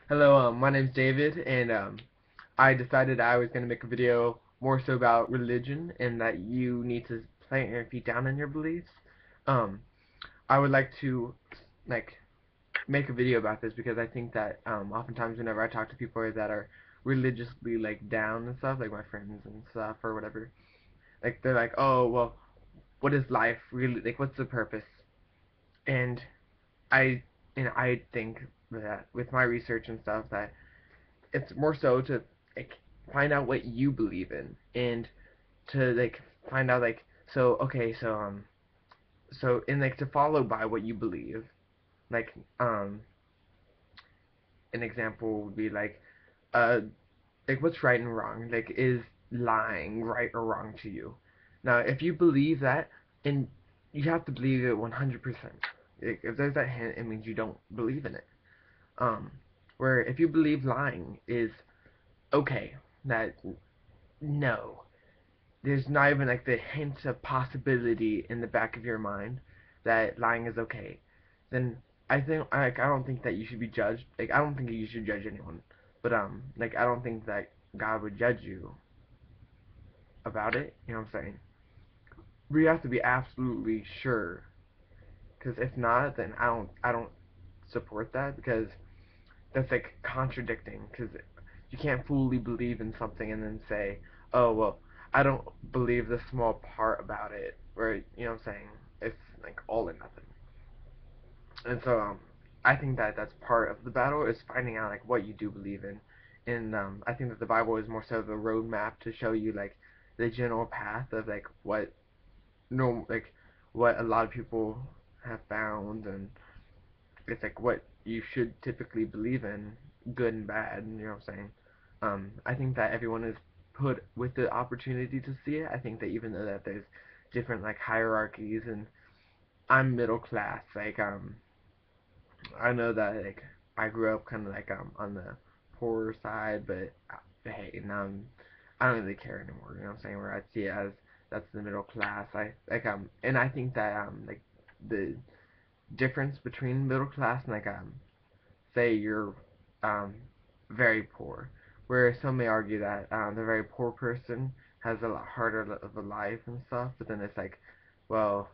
Hello, my name's David, and I decided I was going to make a video more so about religion and that you need to plant your feet down in your beliefs. Um, I would like to like make a video about this because I think that oftentimes whenever I talk to people that are religiously like down and stuff, like my friends and stuff or whatever, like they're like, oh well, what is life really like? What's the purpose? And I I think that with my research and stuff that it's more so to like find out what you believe in and to like find out like so and like to follow by what you believe like an example would be uh like what's right and wrong, like is lying right or wrong to you. Now if you believe that, and you have to believe it 100%. Like, if there's that hint, it means you don't believe in it. um where if you believe lying is okay, that no, there's not even like the hint of possibility in the back of your mind that lying is okay, then I think like I don't think that you should be judged. Like I don't think you should judge anyone, but like I don't think that God would judge you about it. You know what I'm saying? We have to be absolutely sure, because if not, then I don't support that because that's like contradicting. Because you can't fully believe in something and then say, oh well, I don't believe the small part about it, where you know what I'm saying, it's like all or nothing. And so I think that that's part of the battle is finding out like what you do believe in. And I think that the Bible is more so the roadmap to show you like the general path of like what no like what a lot of people have found, and it's like what you should typically believe in, good and bad. You know what I'm saying? I think that everyone is put with the opportunity to see it. I think that even though that there's different like hierarchies, and I'm middle class, like I know that like I grew up kind of like on the poorer side, but hey, now I don't really care anymore. You know what I'm saying? Where I see it as that's the middle class. I like and I think that like the difference between middle class and like say you're um, very poor, where some may argue that the very poor person has a lot harder of a life and stuff, but then it's like, well,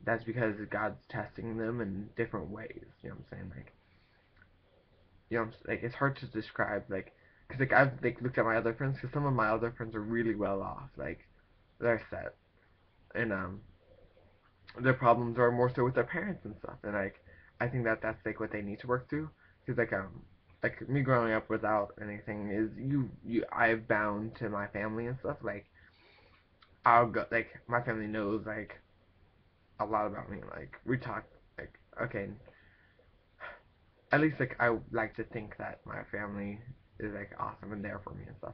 that's because God's testing them in different ways. You know what I'm saying? Like, you know, like it's hard to describe, like, cause like I've like looked at my other friends, cause some of my other friends are really well off, like they're set, and their problems are more so with their parents and stuff, and like I think that that's like what they need to work through, because like me growing up without anything is I've bound to my family and stuff. Like I'll go like my family knows like a lot about me. Like we talk like okay, at least like I like to think that my family is like awesome and there for me and stuff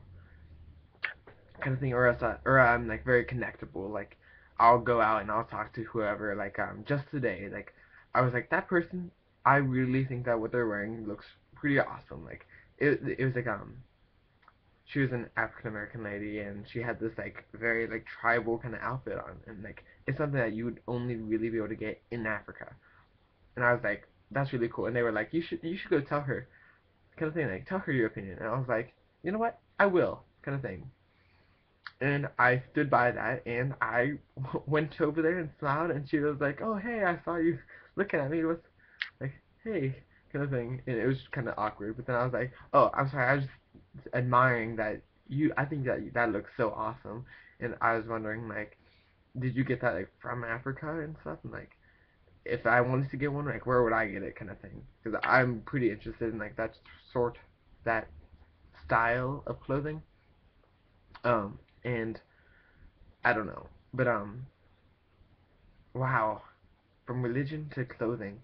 kind of thing, or else or I'm like very connectable. Like I'll go out and I'll talk to whoever. Like just today, like I was like that person. I really think that what they're wearing looks pretty awesome. Like it was like she was an African American lady and she had this like very like tribal kind of outfit on, and like it's something that you would only really be able to get in Africa. And I was like, that's really cool. And they were like, you should go tell her kind of thing. Like tell her your opinion. And I was like, you know what? I will kind of thing. And I stood by that, and I went over there and smiled, and she was like, "Oh, hey, I saw you looking at me." It was like, "Hey," kind of thing, and it was kind of awkward. But then I was like, "Oh, I'm sorry. I was just admiring that you. I think that that looks so awesome." And I was wondering, like, did you get that like from Africa and stuff? And like, if I wanted to get one, like, where would I get it, kind of thing? Because I'm pretty interested in like sort, that style of clothing. And I don't know, but wow, from religion to clothing,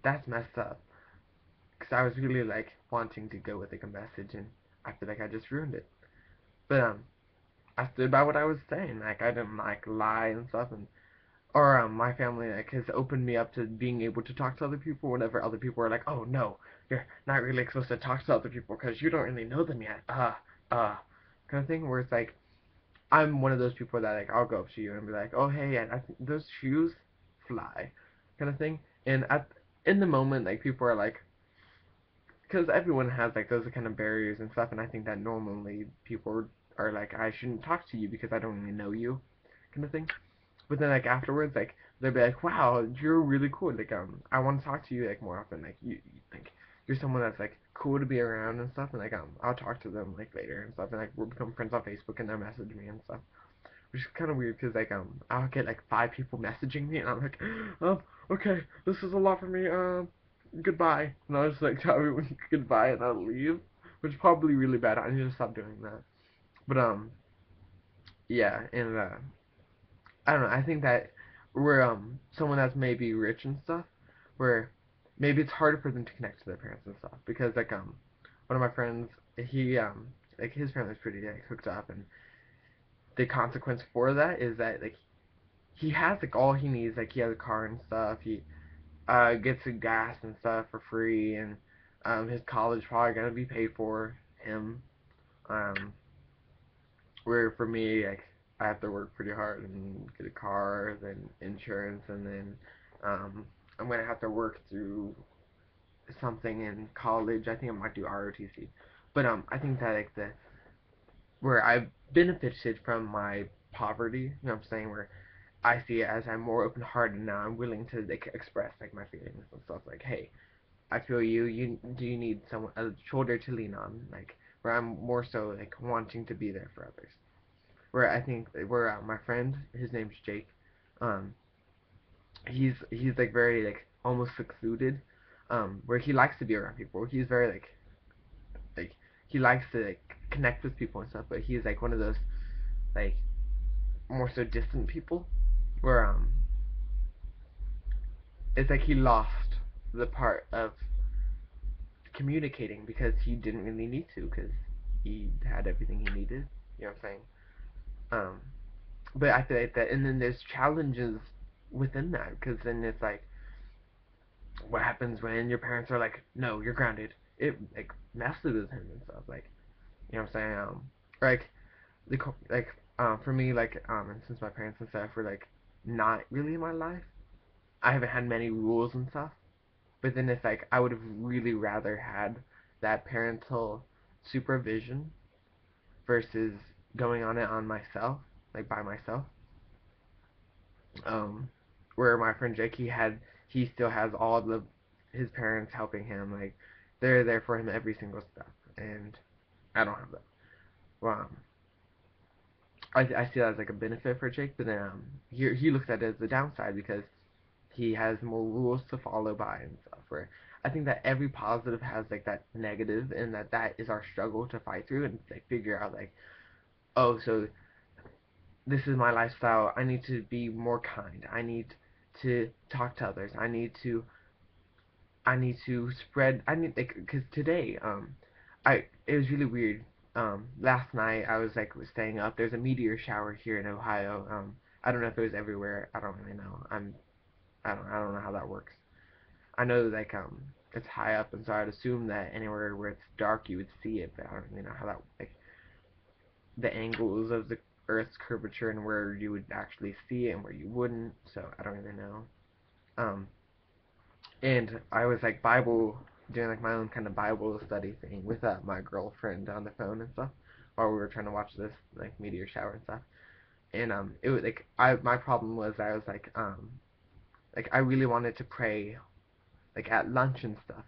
that's messed up. Cause I was really like wanting to go with like a message, and I feel like I just ruined it. But I stood by what I was saying. Like I didn't like lie and stuff, and or my family like has opened me up to being able to talk to other people whenever other people are like, oh no, you're not really supposed to talk to other people because you don't really know them yet. Kind of thing where it's like I'm one of those people that like I'll go up to you and be like, oh hey, I think those shoes fly, kind of thing. And at in the moment, like people are like, because everyone has like those kind of barriers and stuff, and I think that normally people are like, I shouldn't talk to you because I don't even know you, kind of thing. But then like afterwards, like they'll be like, wow, you're really cool. Like I want to talk to you like more often. Like you like you're someone that's like cool to be around and stuff. And like I'll talk to them like later and stuff. And like we'll become friends on Facebook and they'll message me and stuff. Which is kind of weird because like I'll get like 5 people messaging me and I'm like, okay, this is a lot for me. Goodbye. And I'll just like tell everyone goodbye and I'll leave, which is probably really bad. I need to stop doing that. But yeah, and I don't know. I think that we're someone that's maybe rich and stuff, where maybe it's harder for them to connect to their parents and stuff because like one of my friends, he like his family's pretty like hooked up, and the consequence for that is that like he has like all he needs, like he has a car and stuff. He gets the gas and stuff for free, and his college probably gonna be paid for him. Um, where for me, like I have to work pretty hard and get a car, then insurance, and then um, I'm gonna have to work through something in college. I think I might do ROTC, but I think that like the where I've benefited from my poverty, you know what I'm saying, where I see it as I'm more open-hearted now. I'm willing to like express like my feelings and stuff. Like, hey, I feel you. Do you need someone a shoulder to lean on? Like, where I'm more so like wanting to be there for others. Where I think where my friend, his name's Jake, um, he's like very like almost secluded, where he likes to be around people. He's very like he likes to like connect with people and stuff, but he's like one of those like more so distant people, where it's like he lost the part of communicating because he didn't really need to because he had everything he needed. You know what I'm saying? Um, but I feel like that, and then there's challenges within that because then it's like what happens when your parents are like, no, you're grounded. It like messes with him and stuff. Like, you know what I'm saying? Like the like for me like and since my parents and stuff were like not really in my life, I haven't had many rules and stuff. But then it's like I would have really rather had that parental supervision versus going on it on myself, like by myself. Um, where my friend Jake, he still has all the his parents helping him, like they're there for him every single step, and I don't have that. Well, I see that as like a benefit for Jake, but then he looks at it as the downside because he has more rules to follow by and stuff. Where I think that every positive has like that negative, and that is our struggle to fight through and like figure out like, oh, so this is my lifestyle. I need to be more kind. I need to talk to others. I need to spread. I need like because today it was really weird. Last night I was like staying up. There's a meteor shower here in Ohio. I don't know if it was everywhere. I don't really know. I don't know how that works. I know like it's high up, and so I'd assume that anywhere where it's dark you would see it, but I don't really know how that like the angles of the Earth's curvature and where you would actually see it and where you wouldn't. So I don't really know. Um, and I was like doing like my own kind of Bible study thing with my girlfriend on the phone and stuff while we were trying to watch this like meteor shower and stuff. And it was like my problem was I was like I really wanted to pray like at lunch and stuff,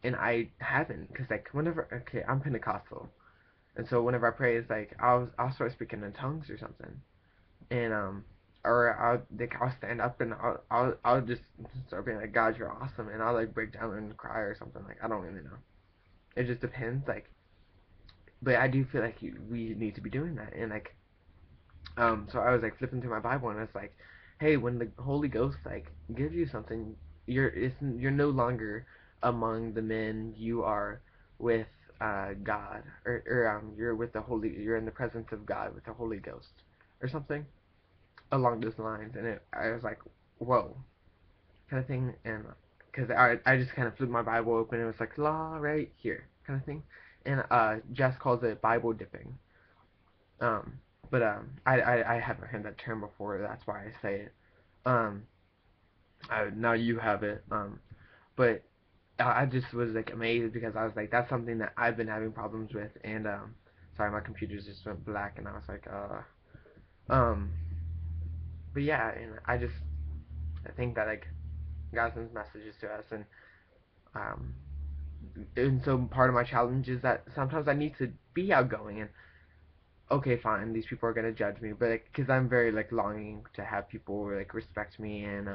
and I haven't because like whenever okay I'm Pentecostal, and so whenever I pray it's like I'll start speaking in tongues or something, and or I'll stand up and I'll just start being like God you're awesome, and I'll like break down and cry or something. Like I don't really know, it just depends. Like but I do feel like we need to be doing that, and like so I was like flipping through my Bible and it's like, hey, when the Holy Ghost like gives you something, you're no longer among the men, you are with God, or you're with the Holy, you're in the presence of God with the Holy Ghost or something along those lines, and I was like, whoa, kind of thing, and because I just kind of flipped my Bible open and it was like law right here kind of thing, and Jess calls it Bible dipping. Um, but I haven't heard that term before. That's why I say it. Um, now you have it. But I just was like amazed because I was like, that's something that I've been having problems with, and sorry, my computer just went black, and I was like, um, but yeah, and I think that like God sends messages to us, um, and so part of my challenge is that sometimes I need to be outgoing, and okay, fine, these people are gonna judge me, but like, cause I'm very like longing to have people like respect me and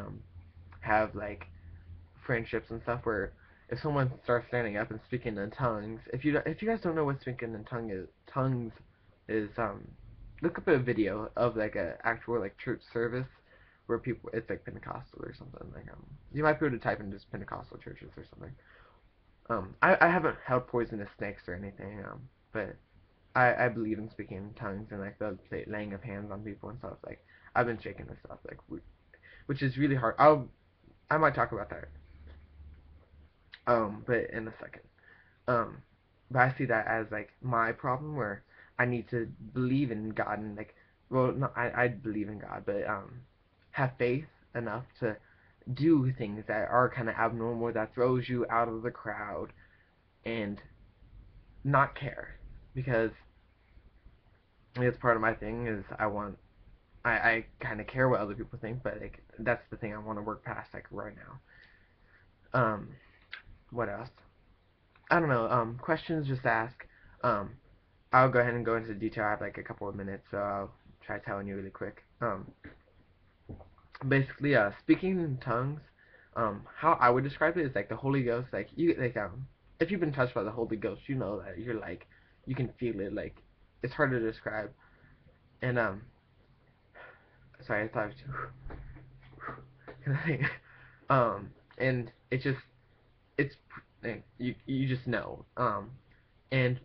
have like friendships and stuff where if someone starts standing up and speaking in tongues, if you guys don't know what speaking in tongues is look up a video of like a actual like church service where people it's like Pentecostal or something like you might be able to type in just Pentecostal churches or something. I haven't held poisonous snakes or anything but I believe in speaking in tongues and like the laying of hands on people and stuff like I've been shaking this stuff like which is really hard. I might talk about that but in a second. Um, but I see that as like my problem where I need to believe in God and like, well, no, I believe in God, but have faith enough to do things that are kind of abnormal that throws you out of the crowd and not care because it's part of my thing is I kind of care what other people think, but like that's the thing I want to work past like right now. What else? I don't know. Questions just ask. Um, I'll go ahead and go into detail. I have like a couple of minutes, so I'll try telling you really quick. Basically, speaking in tongues, how I would describe it is like the Holy Ghost. Like if you've been touched by the Holy Ghost, you know that you're like, you can feel it. Like, it's hard to describe. And sorry, I thought I was, and it just, it's, you just know. And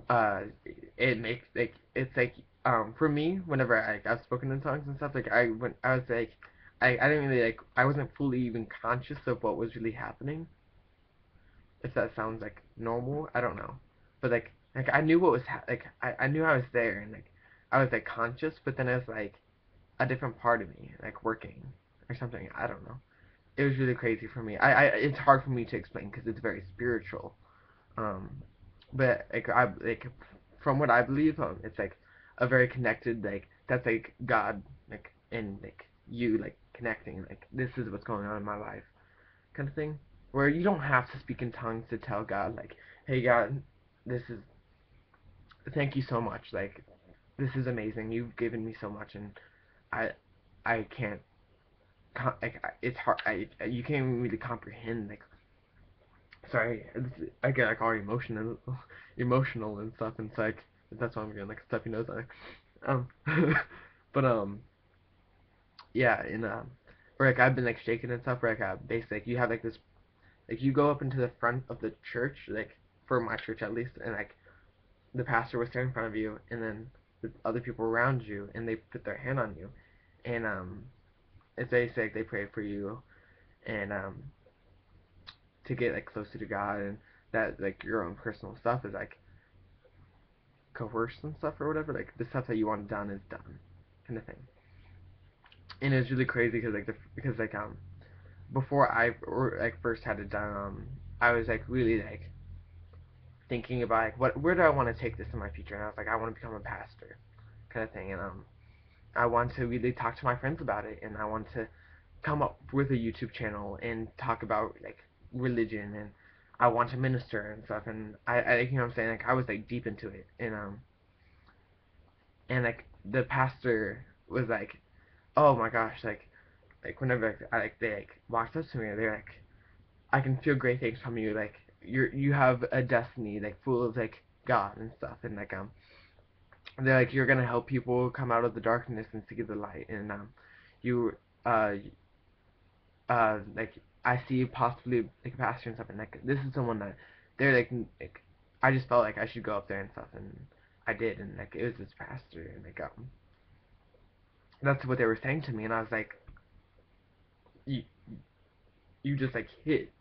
uh it makes like it's like for me whenever I've spoken in tongues and stuff like I was like I didn't really like I wasn't fully even conscious of what was really happening, if that sounds like normal. I don't know, but like I knew what was like I knew I was there and like I was like conscious, but then it was like a different part of me like working or something. I don't know. It was really crazy for me. I it's hard for me to explain because it's very spiritual. um but like I like from what I believe, it's like a very connected like that's like God like and like you like connecting like this is what's going on in my life kind of thing, where you don't have to speak in tongues to tell God like, hey God, this is thank you so much, like this is amazing, you've given me so much, and I I can't like it's hard, you can't even really comprehend like sorry, I get like all emotional and stuff, and it's like that's why I'm getting like a stuffy nose. Um, but yeah, and where like I've been like shaking and stuff. Where like basically like, you have like this like you go up into the front of the church, like for my church at least, and like the pastor will stand in front of you, and then the other people around you, and they put their hand on you, and it's basically like they pray for you, and to get like closer to God, and that like your own personal stuff is like coerced and stuff or whatever. Like the stuff that you want done is done, kind of thing. And it's really crazy because because like before I or like first had it done, I was like really like thinking about like where do I want to take this in my future, and I was like I want to become a pastor, kind of thing, and I want to really talk to my friends about it, and I want to come up with a YouTube channel and talk about like religion, and I want to minister and stuff, and I you know what I'm saying, like I was like deep into it, and like the pastor was like, oh my gosh, like whenever they like walked up to me, they're like, I can feel great things from you, like you have a destiny like full of like God and stuff, and like they're like you're gonna help people come out of the darkness and see the light, and you uh like I see possibly like a pastor and stuff, and like this is someone that they're like I just felt like I should go up there and stuff, and I did, and like it was this pastor, and like that's what they were saying to me, and I was like, you you just like hit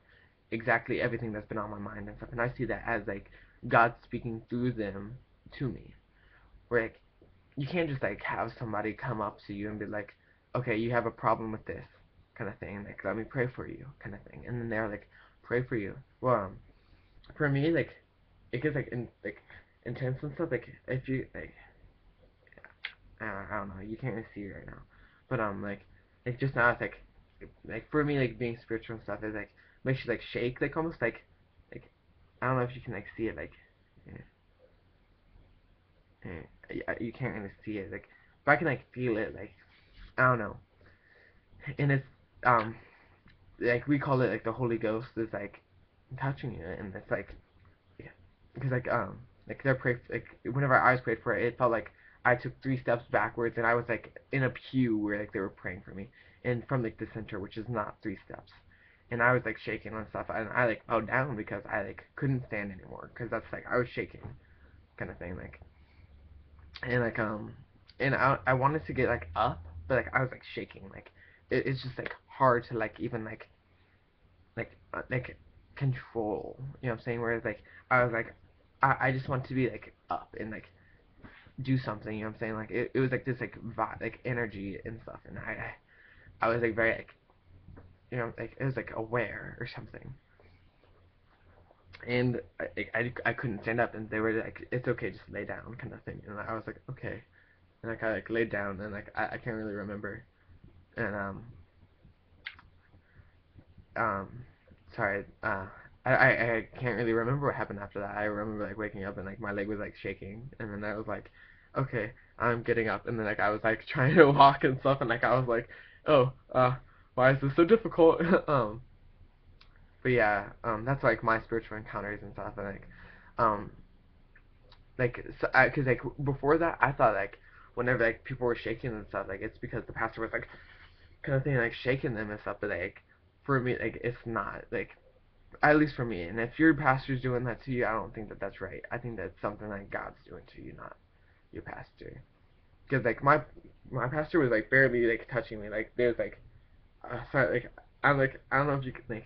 exactly everything that's been on my mind and stuff, and I see that as like God speaking through them to me, where like you can't just like have somebody come up to you and be like, okay, you have a problem with this kind of thing, like let me pray for you kind of thing, and then they're like pray for you. Well, for me, like, it gets like intense and stuff. Like, if you like, I don't know, you can't really see it right now, but like just now, it's like for me, like being spiritual and stuff is like makes you like shake, like almost like I don't know if you can like see it, like, you can't really see it, like, but I can like feel it, like, I don't know, and it's um like we call it like the Holy Ghost is like touching you, and it's like, yeah, because like their pray, like whenever our eyes prayed for it, it felt like I took 3 steps backwards and I was like in a pew where like they were praying for me, and from like the center, which is not 3 steps, and I was like shaking and stuff, and I like fell down because I like couldn't stand anymore, because that's like I was shaking, kind of thing, like, and like and I wanted to get like up, but like I was like shaking, like it's just like hard to like even like control, you know what I'm saying? Whereas like I was like I just want to be like up and like do something, you know what I'm saying? Like it was like this like vibe, like energy and stuff, and I was like very like, you know, like it was like aware or something, and I couldn't stand up, and they were like, it's okay, just lay down, kind of thing, and I was like, okay, and like I like laid down, and like I can't really remember, and um sorry, I can't really remember what happened after that. I remember like waking up and like my leg was like shaking, and then I was like, okay, I'm getting up, and then like I was like trying to walk and stuff, and like I was like, oh, why is this so difficult? But yeah, that's like my spiritual encounters and stuff, and um, like, so, cause like before that, I thought like whenever like people were shaking and stuff, like it's because the pastor was like kind of thing, like shaking them and stuff, but like for me, like it's not, like, at least for me. And if your pastor's doing that to you, I don't think that that's right. I think that's something that God's doing to you, not your pastor. Because like my pastor was like barely like touching me. Like there's like, sorry, like I don't know if you could like,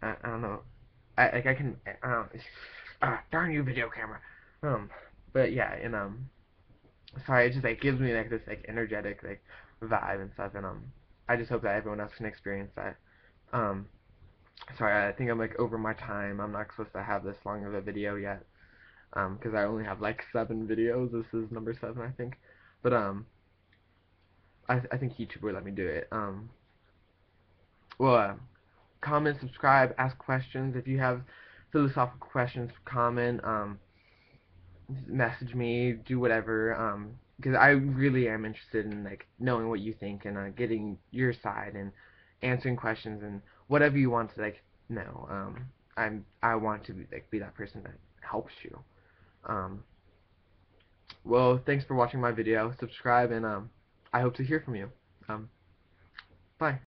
I don't know. I can, I don't know. Darn you, video camera. Um, but yeah, and sorry, it just like gives me like this like energetic like vibe and stuff, and I just hope that everyone else can experience that. Um, Sorry, I think I'm like over my time. I'm not supposed to have this long of a video yet, because I only have like 7 videos. This is number 7, I think. But I think YouTube will let me do it. Well, comment, subscribe, ask questions. If you have philosophical questions, comment, message me, do whatever. Because I really am interested in like knowing what you think, and getting your side, and answering questions, and whatever you want to like know. I want to be that person that helps you. Um, well, thanks for watching my video. Subscribe, and I hope to hear from you. Um, Bye.